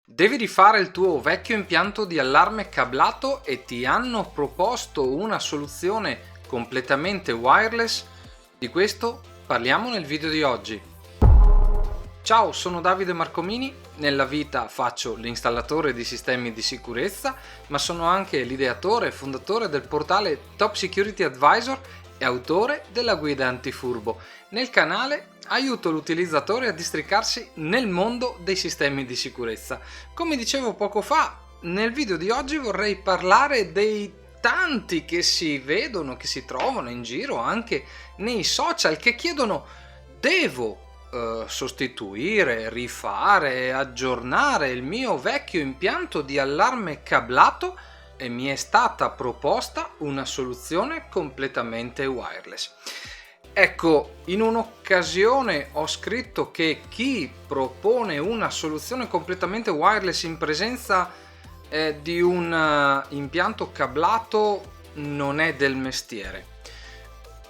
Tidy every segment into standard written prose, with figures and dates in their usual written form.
Devi rifare il tuo vecchio impianto di allarme cablato e ti hanno proposto una soluzione completamente wireless? Di questo parliamo nel video di oggi. Ciao, sono Davide Marcomini, nella vita faccio l'installatore di sistemi di sicurezza, ma sono anche l'ideatore e fondatore del portale Top Security Advisor e autore della guida antifurbo. Nel canale aiuto l'utilizzatore a districarsi nel mondo dei sistemi di sicurezza. Come dicevo poco fa, nel video di oggi vorrei parlare dei tanti che si vedono, che si trovano in giro anche nei social, che chiedono: devo sostituire, rifare, aggiornare il mio vecchio impianto di allarme cablato? E mi è stata proposta una soluzione completamente wireless. Ecco, in un'occasione ho scritto che chi propone una soluzione completamente wireless in presenza di un impianto cablato non è del mestiere.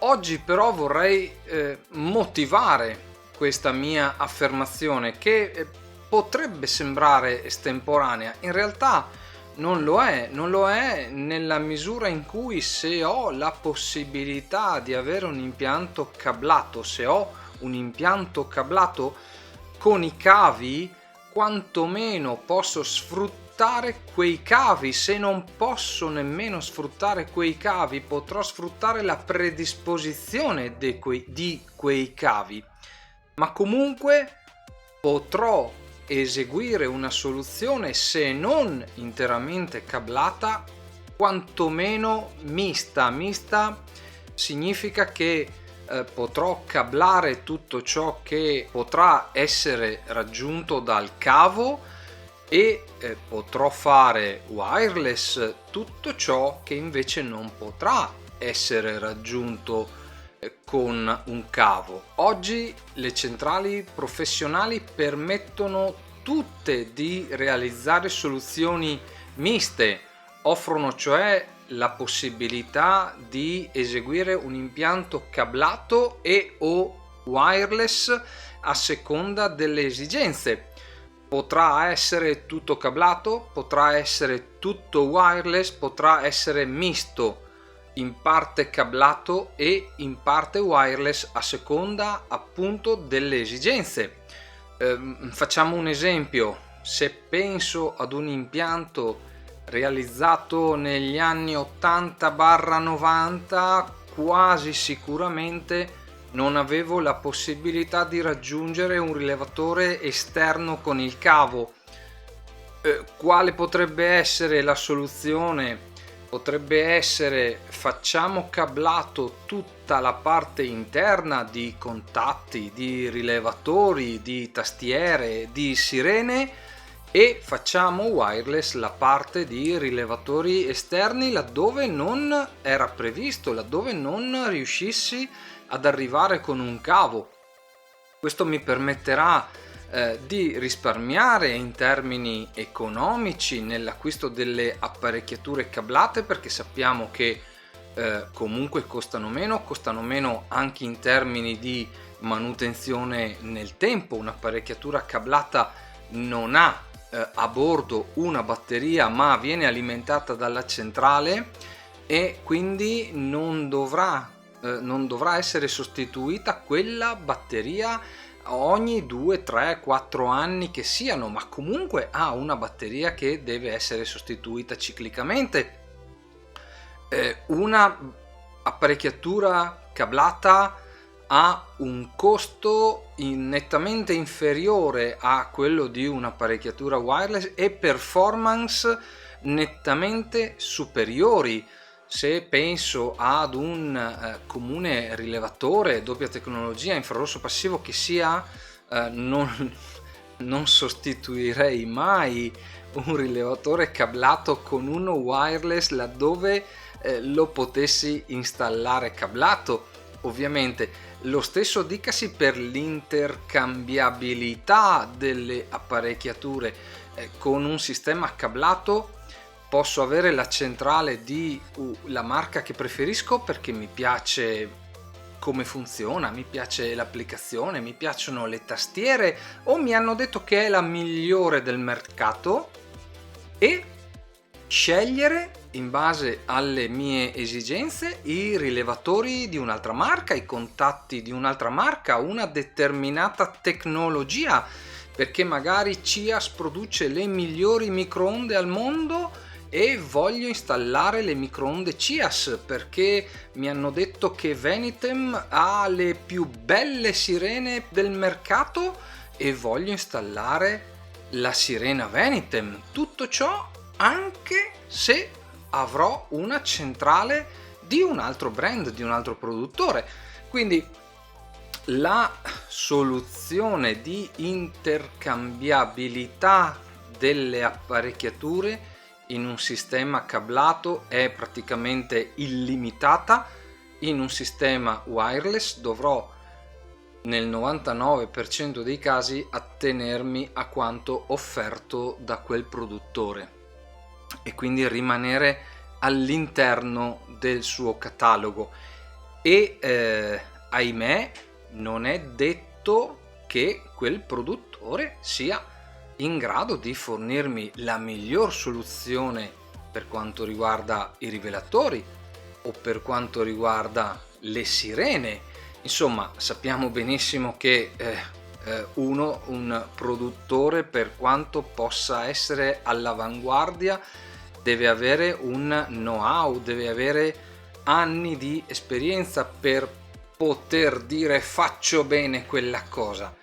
Oggi però vorrei motivare questa mia affermazione che potrebbe sembrare estemporanea, in realtà non lo è nella misura in cui, se ho la possibilità di avere un impianto cablato, se ho un impianto cablato con i cavi, quantomeno posso sfruttare quei cavi. Se non posso nemmeno sfruttare quei cavi, potrò sfruttare la predisposizione di quei cavi, ma comunque potrò eseguire una soluzione, se non interamente cablata, quantomeno mista. Mista significa che potrò cablare tutto ciò che potrà essere raggiunto dal cavo e potrò fare wireless tutto ciò che invece non potrà essere raggiunto con un cavo. Oggi le centrali professionali permettono tutte di realizzare soluzioni miste, offrono cioè la possibilità di eseguire un impianto cablato e o wireless a seconda delle esigenze. Potrà essere tutto cablato, potrà essere tutto wireless, potrà essere misto, in parte cablato e in parte wireless a seconda appunto delle esigenze. Facciamo un esempio: se penso ad un impianto realizzato negli anni 80-90, quasi sicuramente non avevo la possibilità di raggiungere un rilevatore esterno con il cavo. Quale potrebbe essere la soluzione? Potrebbe essere: facciamo cablato tutta la parte interna di contatti, di rilevatori, di tastiere, di sirene, e facciamo wireless la parte di rilevatori esterni laddove non era previsto, laddove non riuscissi ad arrivare con un cavo. Questo mi permetterà di risparmiare in termini economici nell'acquisto delle apparecchiature cablate, perché sappiamo che comunque costano meno anche in termini di manutenzione nel tempo. Un'apparecchiatura cablata non ha a bordo una batteria, ma viene alimentata dalla centrale e quindi non dovrà essere sostituita quella batteria ogni 2, 3, 4 anni che siano, ma comunque ha una batteria che deve essere sostituita ciclicamente. Una apparecchiatura cablata ha un costo nettamente inferiore a quello di un'apparecchiatura wireless e performance nettamente superiori. Se penso ad un comune rilevatore doppia tecnologia infrarosso passivo che sia, non sostituirei mai un rilevatore cablato con uno wireless laddove lo potessi installare cablato. Ovviamente lo stesso dicasi per l'intercambiabilità delle apparecchiature. Con un sistema cablato posso avere la centrale di la marca che preferisco perché mi piace come funziona, mi piace l'applicazione, mi piacciono le tastiere o mi hanno detto che è la migliore del mercato e scegliere in base alle mie esigenze i rilevatori di un'altra marca, i contatti di un'altra marca, una determinata tecnologia, perché magari CIAS produce le migliori microonde al mondo e voglio installare le microonde CIAS perché mi hanno detto che Venitem ha le più belle sirene del mercato e voglio installare la sirena Venitem. Tutto ciò anche se avrò una centrale di un altro brand, di un altro produttore. Quindi la soluzione di intercambiabilità delle apparecchiature in un sistema cablato è praticamente illimitata. In un sistema wireless dovrò nel 99% dei casi attenermi a quanto offerto da quel produttore e quindi rimanere all'interno del suo catalogo e ahimè non è detto che quel produttore sia in grado di fornirmi la miglior soluzione per quanto riguarda i rivelatori o per quanto riguarda le sirene. Insomma, sappiamo benissimo che un produttore, per quanto possa essere all'avanguardia, deve avere un know-how, deve avere anni di esperienza per poter dire faccio bene quella cosa.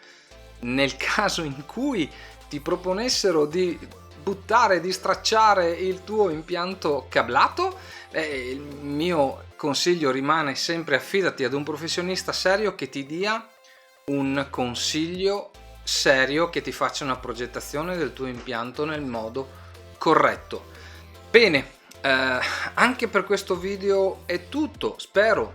Nel caso in cui ti proponessero di buttare, di stracciare il tuo impianto cablato, il mio consiglio rimane sempre: affidati ad un professionista serio che ti dia un consiglio serio, che ti faccia una progettazione del tuo impianto nel modo corretto. Bene, anche per questo video è tutto. Spero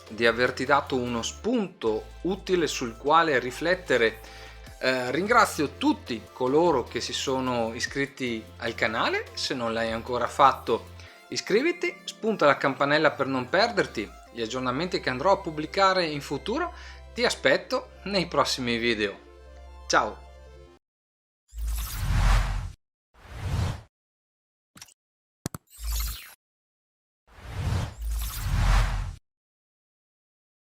di averti dato uno spunto utile sul quale riflettere. Ringrazio tutti coloro che si sono iscritti al canale. Se non l'hai ancora fatto, iscriviti, spunta la campanella per non perderti gli aggiornamenti che andrò a pubblicare in futuro. Ti aspetto nei prossimi video. Ciao!